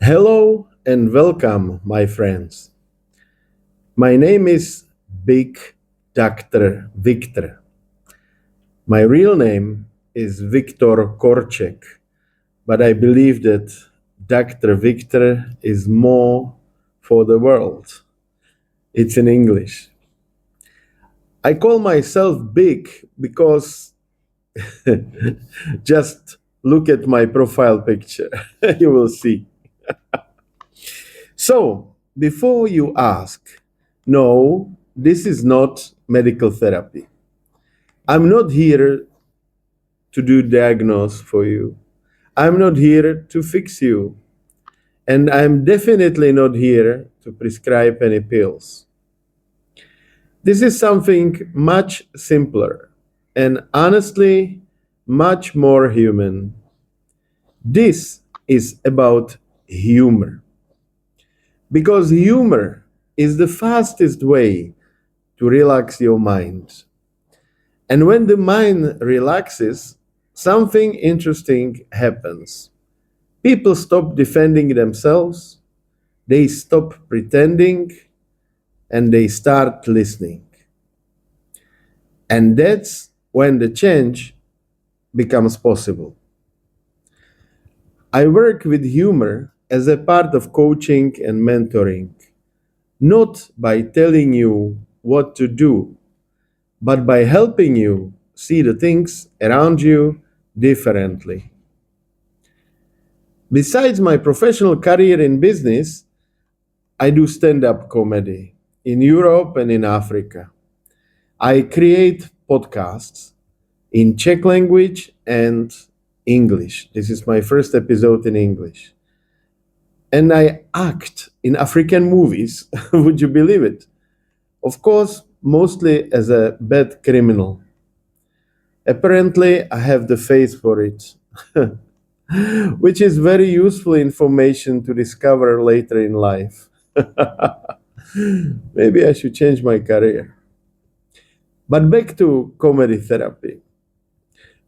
Hello and welcome, my friends. My name is Big Dr. Victor. My real name is Viktor Korček, but I believe that Dr. Victor is more for the world. It's in English. I call myself Big because just look at my profile picture. You will see. So, before you ask, no, this is not medical therapy. I'm not here to do diagnose for you. I'm not here to fix you. And I'm definitely not here to prescribe any pills. This is something much simpler and honestly much more human. This is about humor. Because humor is the fastest way to relax your mind. And when the mind relaxes, something interesting happens. People stop defending themselves, they stop pretending, and they start listening. And that's when the change becomes possible. I work with humor as a part of coaching and mentoring, not by telling you what to do, but by helping you see the things around you differently. Besides my professional career in business, I do stand up comedy in Europe and in Africa. I create podcasts in Czech language and English. This is my first episode in English. And I act in African movies. Would you believe it? Of course, mostly as a bad criminal. Apparently, I have the face for it, which is very useful information to discover later in life. Maybe I should change my career. But back to comedy therapy.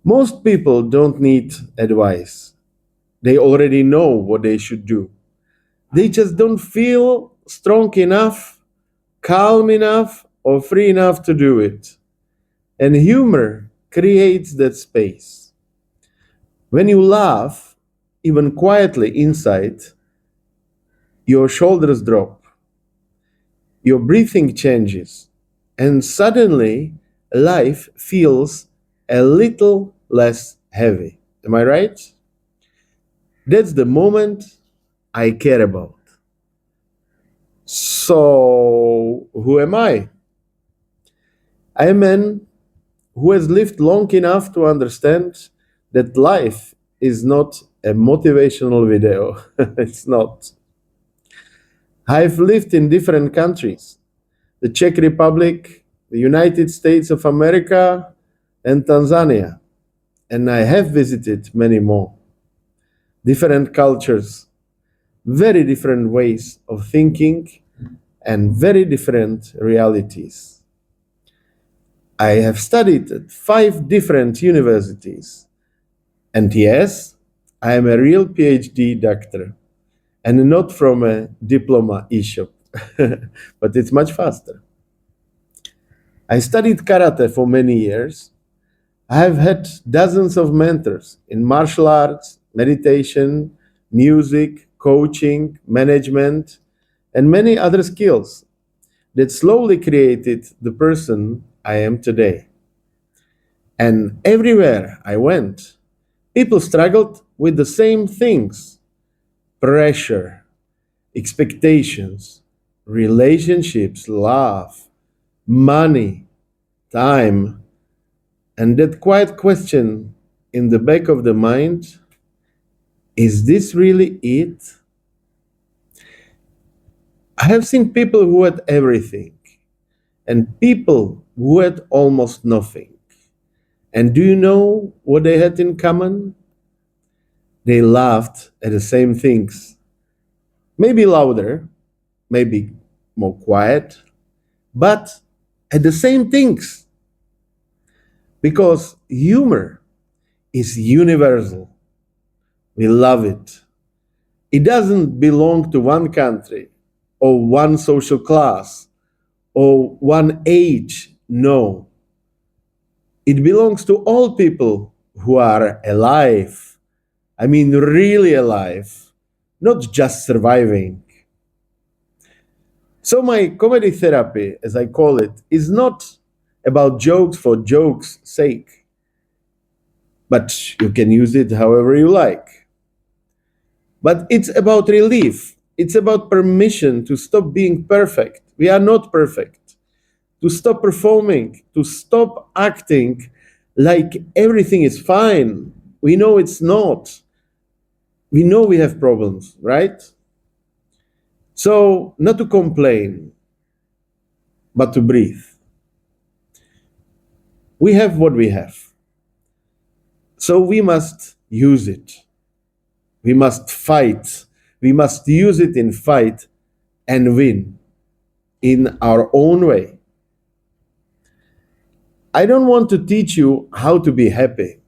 Most people don't need advice. They already know what they should do. They just don't feel strong enough, calm enough, or free enough to do it. And humor creates that space. When you laugh, even quietly inside, your shoulders drop, your breathing changes, and suddenly life feels a little less heavy. Am I right? That's the moment I care about. So, who am I? I am a man who has lived long enough to understand that life is not a motivational video. It's not. I've lived in different countries: the Czech Republic, the United States of America, and Tanzania. And I have visited many more. Different cultures, very different ways of thinking, and very different realities. I have studied at 5 different universities. And yes, I am a real PhD doctor and not from a diploma e-shop, but it's much faster. I studied karate for many years. I have had dozens of mentors in martial arts, meditation, music, coaching, management, and many other skills that slowly created the person I am today. And everywhere I went, people struggled with the same things: pressure, expectations, relationships, love, money, time, and that quiet question in the back of the mind: is this really it? I have seen people who had everything and people who had almost nothing. And do you know what they had in common? They laughed at the same things. Maybe louder, maybe more quiet, but at the same things. Because humor is universal. We love it. It doesn't belong to one country or one social class or one age. No, it belongs to all people who are alive. I mean, really alive, not just surviving. So, my comedy therapy, as I call it, is not about jokes for jokes' sake, but you can use it however you like. But it's about relief. It's about permission to stop being perfect. We are not perfect. To stop performing, to stop acting like everything is fine. We know it's not. We know we have problems, right? So, not to complain, but to breathe. We have what we have. So, we must use it. We must fight. We must use it in fight and win in our own way. I don't want to teach you how to be happy.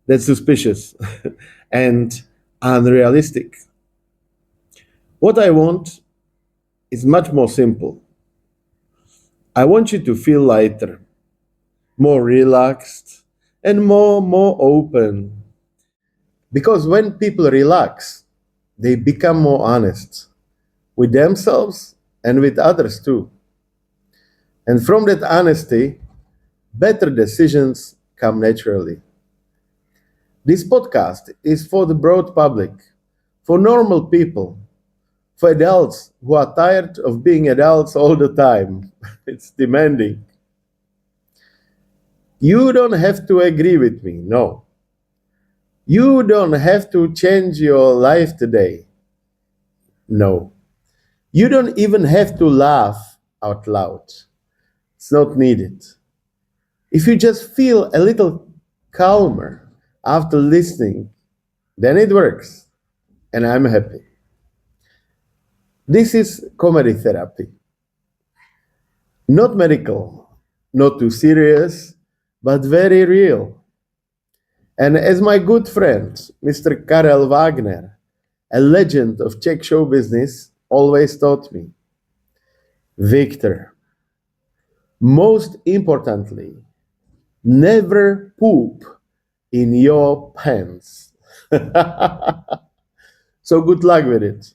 That's suspicious and unrealistic. What I want is much more simple. I want you to feel lighter, more relaxed, and more open. Because when people relax, they become more honest with themselves and with others too. And from that honesty, better decisions come naturally. This podcast is for the broad public, for normal people, for adults who are tired of being adults all the time. It's demanding. You don't have to agree with me, no. You don't have to change your life today, no. You don't even have to laugh out loud. It's not needed. If you just feel a little calmer after listening, then it works, and I'm happy. This is comedy therapy. Not medical, not too serious, but very real. And as my good friend, Mr. Karel Wagner, a legend of Czech show business, always taught me, Victor, most importantly, never poop in your pants. So good luck with it.